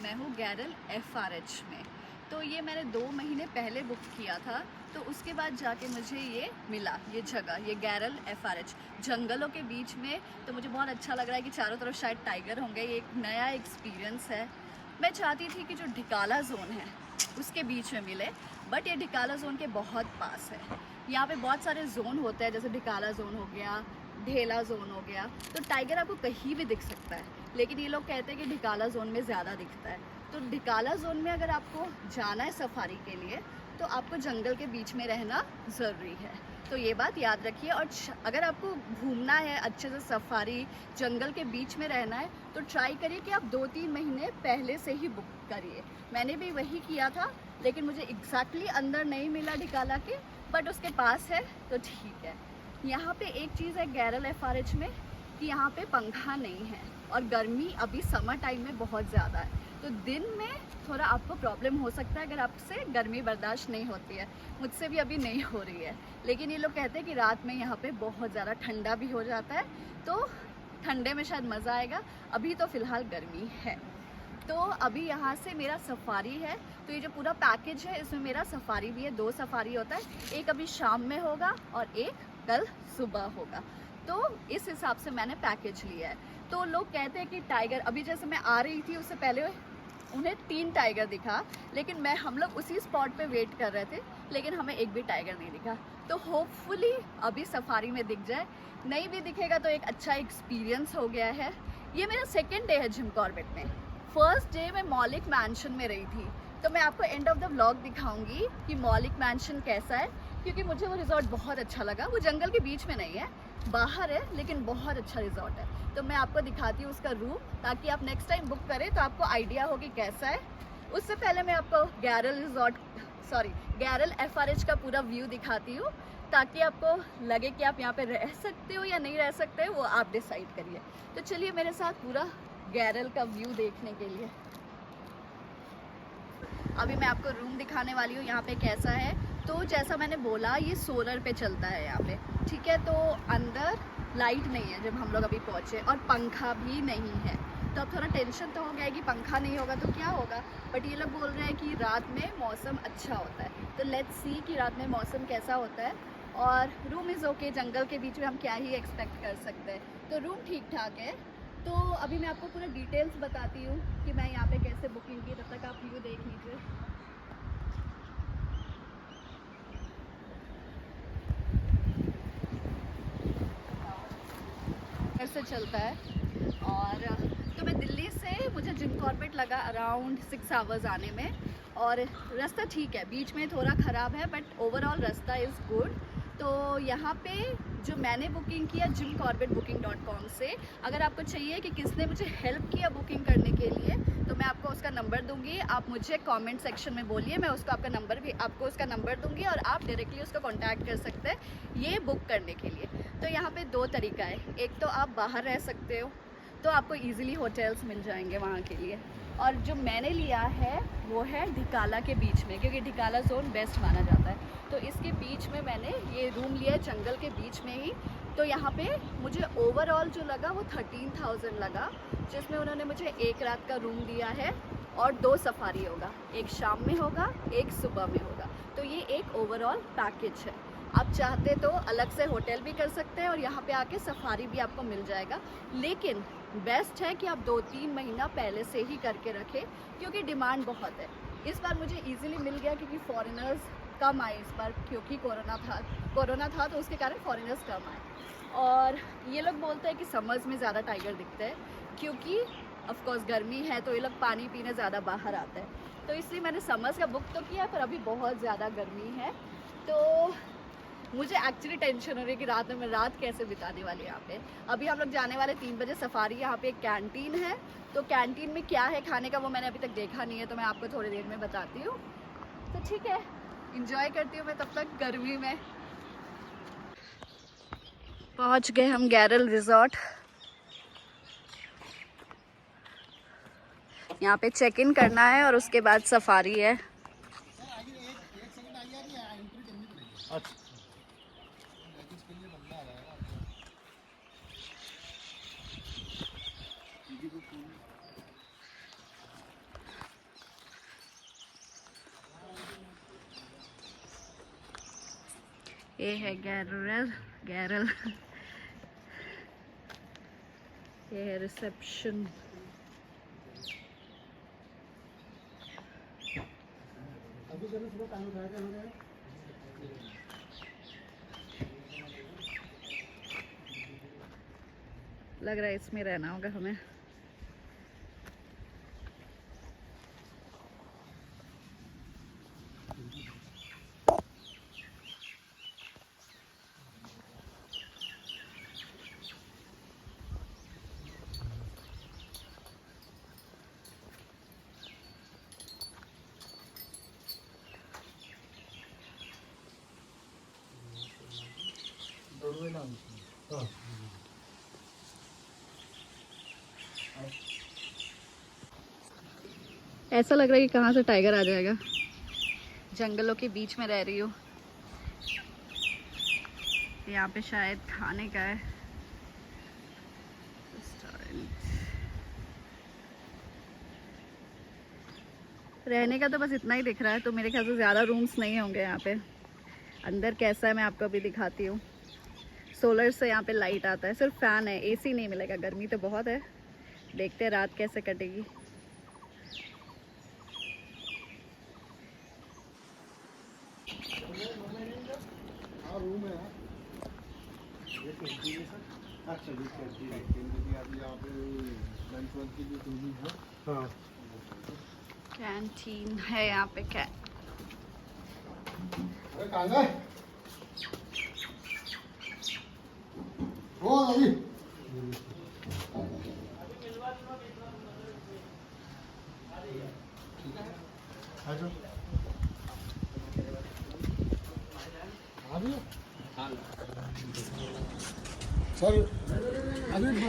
मैं हूँ गैरल FRH में। तो ये मैंने 2 महीने पहले बुक किया था, तो उसके बाद जाके मुझे ये मिला, ये जगह, ये गैरल FRH जंगलों के बीच में। तो मुझे बहुत अच्छा लग रहा है कि चारों तरफ शायद टाइगर होंगे। ये एक नया एक्सपीरियंस है। मैं चाहती थी कि जो ढिकाला जोन है उसके बीच में मिले, बट ये ढिकाला जोन के बहुत पास है। यहाँ पे बहुत सारे जोन होते हैं, जैसे ढिकाला जोन हो गया, ढेला जोन हो गया। तो टाइगर आपको कहीं भी दिख सकता है, लेकिन ये लोग कहते हैं कि ढिकाला जोन में ज़्यादा दिखता है। तो ढिकाला जोन में अगर आपको जाना है सफारी के लिए, तो आपको जंगल के बीच में रहना ज़रूरी है। तो ये बात याद रखिए। और अगर आपको घूमना है अच्छे से, सफारी जंगल के बीच में रहना है, तो ट्राई करिए कि आप 2-3 महीने पहले से ही बुक करिए। मैंने भी वही किया था, लेकिन मुझे एग्जैक्टली अंदर नहीं मिला ढिकाला के, बट उसके पास है तो ठीक है। यहाँ पे एक चीज़ है गैरल FRH में कि यहाँ पे पंखा नहीं है, और गर्मी अभी समर टाइम में बहुत ज़्यादा है। तो दिन में थोड़ा आपको प्रॉब्लम हो सकता है अगर आपसे गर्मी बर्दाश्त नहीं होती है। मुझसे भी अभी नहीं हो रही है, लेकिन ये लोग कहते हैं कि रात में यहाँ पे बहुत ज़्यादा ठंडा भी हो जाता है, तो ठंडे में शायद मज़ा आएगा। अभी तो फ़िलहाल गर्मी है। तो अभी यहाँ से मेरा सफारी है, तो ये जो पूरा पैकेज है इसमें मेरा सफारी भी है। 2 सफारी होता है, एक अभी शाम में होगा और एक कल सुबह होगा। तो इस हिसाब से मैंने पैकेज लिया है। तो लोग कहते हैं कि टाइगर, अभी जैसे मैं आ रही थी उससे पहले उन्हें 3 टाइगर दिखा, लेकिन हम लोग उसी स्पॉट पे वेट कर रहे थे, लेकिन हमें एक भी टाइगर नहीं दिखा। तो होपफुली अभी सफारी में दिख जाए। नहीं भी दिखेगा तो एक अच्छा एक्सपीरियंस हो गया है। ये मेरा 2nd डे है जिम कॉर्बेट में। फर्स्ट डे मैं मौलिक मैंशन में रही थी, तो मैं आपको एंड ऑफ द व्लॉग दिखाऊंगी कि मौलिक मैंशन कैसा है, क्योंकि मुझे वो रिजॉर्ट बहुत अच्छा लगा। वो जंगल के बीच में नहीं है, बाहर है, लेकिन बहुत अच्छा रिजॉर्ट है। तो मैं आपको दिखाती हूँ उसका रूम, ताकि आप नेक्स्ट टाइम बुक करें तो आपको आइडिया हो कि कैसा है। उससे पहले मैं आपको गैरल FRH का पूरा व्यू दिखाती हूँ, ताकि आपको लगे कि आप यहाँ पे रह सकते हो या नहीं रह सकते, वो आप डिसाइड करिए। तो चलिए मेरे साथ पूरा गैरल का व्यू देखने के लिए। अभी मैं आपको रूम दिखाने वाली हूँ यहाँ पे कैसा है। तो जैसा मैंने बोला, ये सोलर पे चलता है यहाँ पे, ठीक है। तो अंदर लाइट नहीं है जब हम लोग अभी पहुँचे, और पंखा भी नहीं है। तो अब थोड़ा टेंशन तो हो गया है कि पंखा नहीं होगा तो क्या होगा, बट ये लोग बोल रहे हैं कि रात में मौसम अच्छा होता है। तो लेट्स सी कि रात में मौसम कैसा होता है। और रूम इज़ ओके, जंगल के बीच में हम क्या ही एक्सपेक्ट कर सकते हैं। तो रूम ठीक ठाक है। तो अभी मैं आपको पूरा डिटेल्स बताती हूँ कि मैं यहाँ पे कैसे बुकिंग की, तब तक आप व्यू देख लीजिए। ऐसे चलता है। और तो मैं दिल्ली से, मुझे जिम कॉर्बेट लगा अराउंड 6 आवर्स आने में, और रास्ता ठीक है, बीच में थोड़ा ख़राब है, बट ओवरऑल रास्ता इज़ गुड। तो यहाँ पे जो मैंने बुकिंग किया gymcorbettbooking.com से, अगर आपको चाहिए कि किसने मुझे हेल्प किया बुकिंग करने के लिए, तो मैं आपको उसका नंबर दूंगी। आप मुझे कमेंट सेक्शन में बोलिए, मैं उसको आपको उसका नंबर दूंगी, और आप डायरेक्टली उसको कांटेक्ट कर सकते हैं ये बुक करने के लिए। तो यहाँ पे 2 तरीका है। एक तो आप बाहर रह सकते हो, तो आपको ईजिली होटल्स मिल जाएंगे वहाँ के लिए। और जो मैंने लिया है वो है ढिकाला के बीच में, क्योंकि ढिकाला जोन बेस्ट माना जाता है। तो इसके बीच में मैंने ये रूम लिया है, जंगल के बीच में ही। तो यहाँ पे मुझे ओवरऑल जो लगा वो 13,000 लगा, जिसमें उन्होंने मुझे 1 रात का रूम दिया है, और 2 सफारी होगा, एक शाम में होगा, एक सुबह में होगा। तो ये एक ओवरऑल पैकेज है। आप चाहते तो अलग से होटल भी कर सकते हैं, और यहाँ पे आके सफारी भी आपको मिल जाएगा। लेकिन बेस्ट है कि आप 2-3 महीना पहले से ही करके रखें, क्योंकि डिमांड बहुत है। इस बार मुझे इजीली मिल गया, क्योंकि फॉरेनर्स कम आए इस बार, क्योंकि कोरोना था तो उसके कारण फॉरेनर्स कम आए। और ये लोग बोलते हैं कि समर्स में ज़्यादा टाइगर दिखते हैं, क्योंकि ऑफकोर्स गर्मी है, तो ये लोग पानी पीने ज़्यादा बाहर आते हैं। तो इसलिए मैंने समर्स का बुक तो किया, पर अभी बहुत ज़्यादा गर्मी है। तो मुझे एक्चुअली टेंशन हो रही है कि रात में मैं रात कैसे बिताने वाली यहाँ पे। अभी हम लोग जाने वाले 3 बजे सफारी। यहाँ पे एक कैंटीन है, तो कैंटीन में क्या है खाने का वो मैंने अभी तक देखा नहीं है, तो मैं आपको थोड़ी देर में बताती हूँ। तो ठीक है, इंजॉय करती हूँ मैं तब तक गर्मी में। पहुँच गए हम गैरल रिजॉर्ट। यहाँ पे चेक इन करना है और उसके बाद सफारी है। ये है गैरल गैरल। ये है रिसेप्शन। लग रहा है इसमें रहना होगा हमें। ऐसा लग रहा है कि कहाँ से टाइगर आ जाएगा। जंगलों के बीच में रह रही हूँ। यहाँ पे शायद खाने का है रहने का तो बस इतना ही दिख रहा है, तो मेरे ख्याल से ज़्यादा रूम्स नहीं होंगे यहाँ पे। अंदर कैसा है मैं आपको अभी दिखाती हूँ। सोलर से यहाँ पे लाइट आता है, सिर्फ फैन है, एसी नहीं मिलेगा। गर्मी तो बहुत है, देखते हैं रात कैसे कटेगी। कैंटीन है यहाँ पे। क्या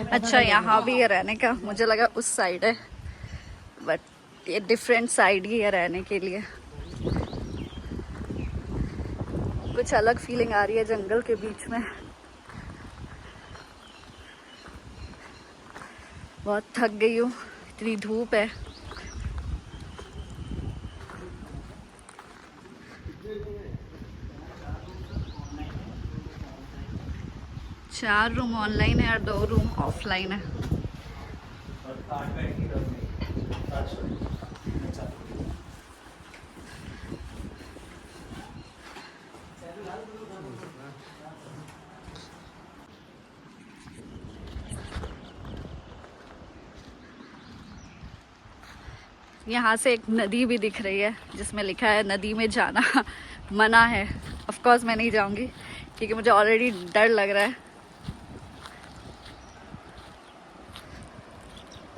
अच्छा, यहाँ भी है रहने का। मुझे लगा उस साइड है, बट ये डिफरेंट साइड ही है रहने के लिए। कुछ अलग फीलिंग आ रही है जंगल के बीच में। बहुत थक गई हूँ, इतनी धूप है। चार रूम ऑनलाइन है और 2 रूम ऑफलाइन है। यहाँ से एक नदी भी दिख रही है जिसमें लिखा है नदी में जाना मना है। ऑफ कोर्स मैं नहीं जाऊंगी क्योंकि मुझे ऑलरेडी डर लग रहा है।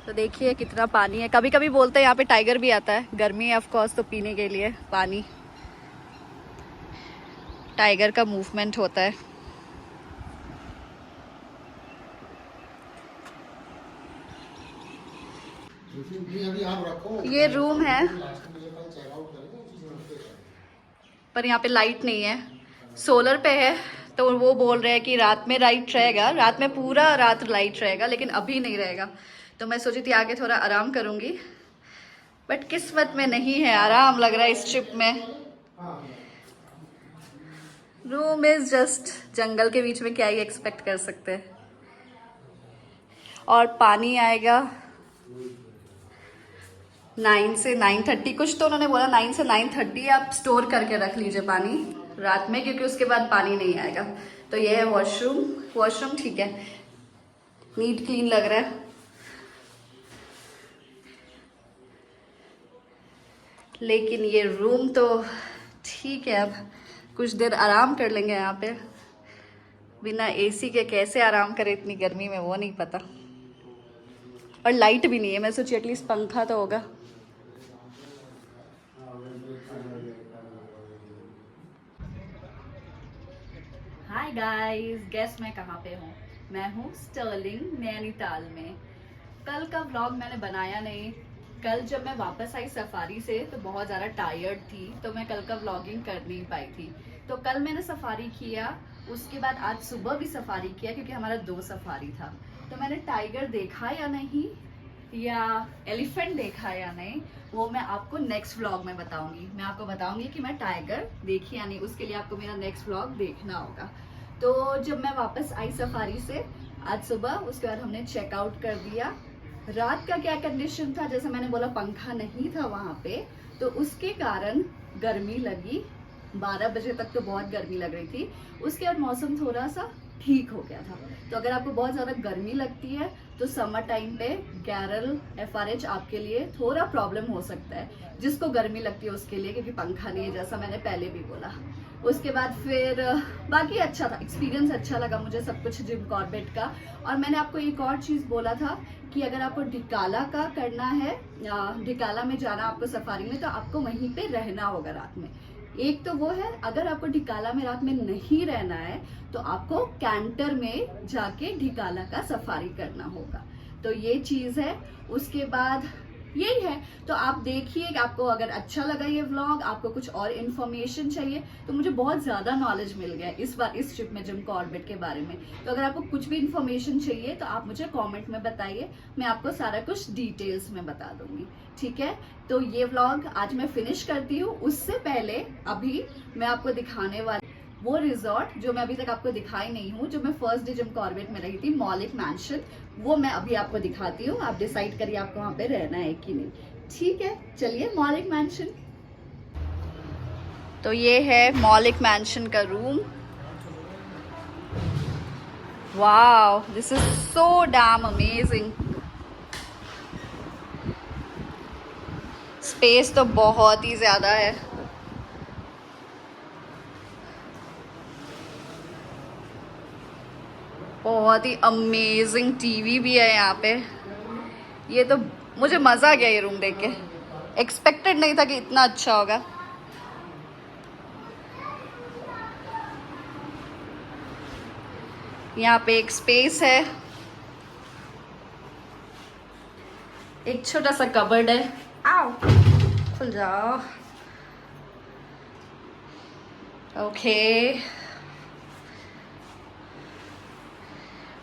तो देखिए कितना पानी है। कभी कभी बोलते हैं यहाँ पे टाइगर भी आता है। गर्मी है ऑफ कोर्स, तो पीने के लिए पानी, टाइगर का मूवमेंट होता है। ये रूम है पर यहाँ पे लाइट नहीं है, सोलर पे है। तो वो बोल रहे हैं कि रात में लाइट रहेगा, रात में पूरा रात लाइट रहेगा, लेकिन अभी नहीं रहेगा। तो मैं सोची थी आगे थोड़ा आराम करूंगी, बट किस्मत में नहीं है आराम। लग रहा है इस ट्रिप में। रूम इज जस्ट जंगल के बीच में, क्या ही एक्सपेक्ट कर सकते हैं। और पानी आएगा 9 से 9:30 कुछ, तो उन्होंने बोला 9 से 9:30 आप स्टोर करके रख लीजिए पानी रात में, क्योंकि उसके बाद पानी नहीं आएगा। तो ये है वॉशरूम। वॉशरूम ठीक है, नीट क्लीन लग रहा है। लेकिन ये रूम तो ठीक है, अब कुछ देर आराम कर लेंगे यहाँ पे। बिना एसी के कैसे आराम करें इतनी गर्मी में, वो नहीं पता। और लाइट भी नहीं है, मैं सोची एटलीस्ट पंखा तो होगा। हाय गाइस, गेस मैं कहाँ पे हूँ? मैं हूँ स्टर्लिंग नैनीताल में। कल का व्लॉग मैंने बनाया नहीं। कल जब मैं वापस आई सफारी से तो बहुत ज़्यादा टायर्ड थी, तो मैं कल का व्लॉगिंग कर नहीं पाई थी। तो कल मैंने सफारी किया, उसके बाद आज सुबह भी सफारी किया क्योंकि हमारा 2 सफारी था। तो मैंने टाइगर देखा या नहीं या एलिफेंट देखा या नहीं, वो मैं आपको नेक्स्ट व्लॉग में बताऊंगी। मैं आपको बताऊंगी कि मैं टाइगर देखी या नहीं, उसके लिए आपको मेरा नेक्स्ट व्लॉग देखना होगा। तो जब मैं वापस आई सफारी से आज सुबह, उसके बाद हमने चेकआउट कर दिया। रात का क्या कंडीशन था, जैसे मैंने बोला पंखा नहीं था वहां पे, तो उसके कारण गर्मी लगी। 12 बजे तक तो बहुत गर्मी लग रही थी। उसके बाद मौसम थोड़ा सा ठीक हो गया था। तो अगर आपको बहुत ज़्यादा गर्मी लगती है तो समर टाइम पे गैरल एफआरएच आपके लिए थोड़ा प्रॉब्लम हो सकता है, जिसको गर्मी लगती है उसके लिए, क्योंकि पंखा नहीं है जैसा मैंने पहले भी बोला। उसके बाद फिर बाकी अच्छा था, एक्सपीरियंस अच्छा लगा मुझे सब कुछ जिम कॉर्बेट का। और मैंने आपको एक और चीज़ बोला था कि अगर आपको ढिकाला का करना है, ढिकाला में जाना आपको सफारी में, तो आपको वहीं पे रहना होगा रात में। एक तो वो है, अगर आपको ढिकाला में रात में नहीं रहना है तो आपको कैंटर में जाके ढिकाला का सफारी करना होगा। तो ये चीज़ है। उसके बाद यही है। तो आप देखिए कि आपको अगर अच्छा लगा ये व्लॉग, आपको कुछ और इन्फॉर्मेशन चाहिए, तो मुझे बहुत ज़्यादा नॉलेज मिल गया इस बार इस ट्रिप में जिम कॉर्बेट के बारे में। तो अगर आपको कुछ भी इन्फॉर्मेशन चाहिए तो आप मुझे कमेंट में बताइए, मैं आपको सारा कुछ डिटेल्स में बता दूंगी। ठीक है, तो ये व्लॉग आज मैं फिनिश करती हूँ। उससे पहले अभी मैं आपको दिखाने वाली वो रिजॉर्ट जो मैं अभी तक आपको दिखाई नहीं हूँ, जो मैं फर्स्ट डे जिम कॉर्बेट में रही थी, मॉलिक मैंशन, वो मैं अभी आपको दिखाती हूँ। आप डिसाइड करिए आपको वहां पे रहना है कि नहीं। ठीक है, चलिए मॉलिक मैंशन। तो ये है मॉलिक मैंशन का room. Wow, this is so damn amazing. Space तो बहुत ही ज्यादा है। बहुत ही अमेजिंग टीवी भी है यहाँ पे। ये तो मुझे मजा आ गया ये रूम देख के, एक्सपेक्टेड नहीं था कि इतना अच्छा होगा। यहाँ पे एक स्पेस है, एक छोटा सा कबर्ड है। आओ, खुल जाओ। ओके,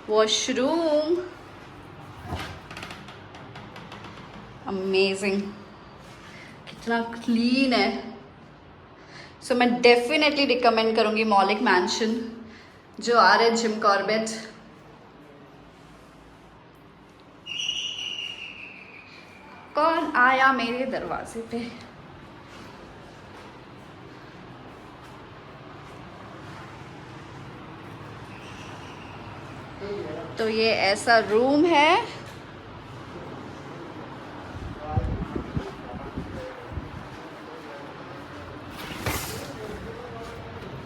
वॉशरूम अमेजिंग, कितना क्लीन है। सो मैं डेफिनेटली रिकमेंड करूंगी मॉलिक मैंशन जो आ रहे जिम कॉर्बेट। कौन आया मेरे दरवाजे पे? तो ये ऐसा रूम है।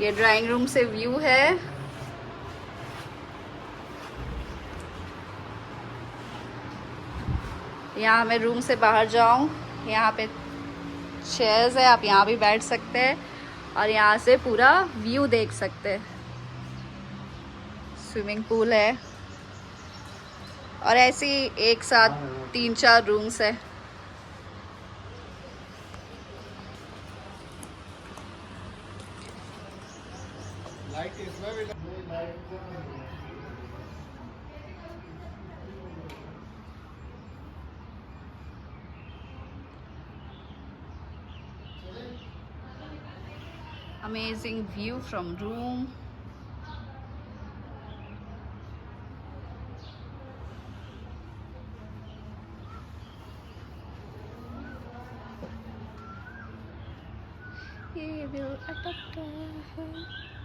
ये ड्राइंग रूम से व्यू है। यहाँ मैं रूम से बाहर जाऊँ, यहाँ पे चेयर्स है, आप यहाँ भी बैठ सकते हैं और यहाँ से पूरा व्यू देख सकते हैं। स्विमिंग पूल है और ऐसे ही एक साथ 3-4 रूम्स है। Amazing view from room. ये दिल अटका है।